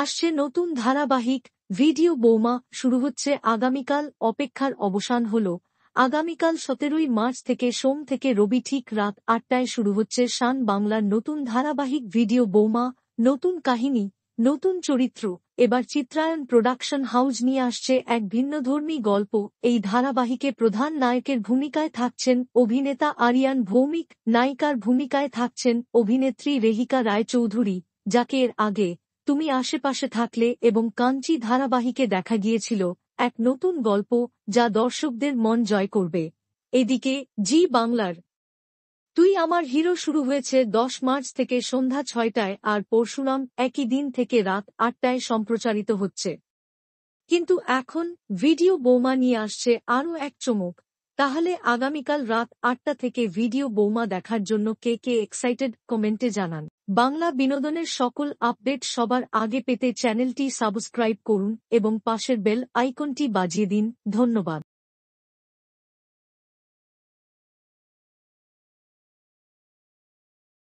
আসছে নতুন ধারাবাহিক ভিডিও বৌমা শুরু হচ্ছে আগামীকাল। অপেক্ষার অবসান হল। আগামীকাল 17ই মার্চ থেকে সোম থেকে রবি ঠিক রাত 8টায় শুরু হচ্ছে শান বাংলার নতুন ধারাবাহিক ভিডিও বৌমা। নতুন কাহিনী, নতুন চরিত্র। এবার চিত্রায়ন প্রোডাকশন হাউস নিয়ে আসছে এক ভিন্নধর্মী গল্প। এই ধারাবাহিকে প্রধান নায়কের ভূমিকায় থাকছেন অভিনেতা আরিয়ান ভৌমিক, নায়িকার ভূমিকায় থাকছেন অভিনেত্রী রেহিকা রায়চৌধুরী, যাকে এর আগে তুমি আশেপাশে থাকলে এবং কাঞ্চি ধারাবাহিকে দেখা গিয়েছিল এক নতুন গল্প, যা দর্শকদের মন জয় করবে। এদিকে জি বাংলার তুই আমার হিরো শুরু হয়েছে 10 মার্চ থেকে সন্ধ্যা 6টায় আর পরশুরাম একই দিন থেকে রাত 8টায় সম্প্রচারিত হচ্ছে। কিন্তু এখন ভিডিও বৌমা নিয়ে আসছে আরও এক চমক। তাহলে আগামীকাল রাত 8টা থেকে ভিডিও বৌমা দেখার জন্য কে কে এক্সাইটেড কমেন্টে জানান। বাংলা বিনোদনের সকল আপডেট সবার আগে পেতে চ্যানেলটি সাবস্ক্রাইব করুন এবং পাশের বেল আইকনটি বাজিয়ে দিন। ধন্যবাদ।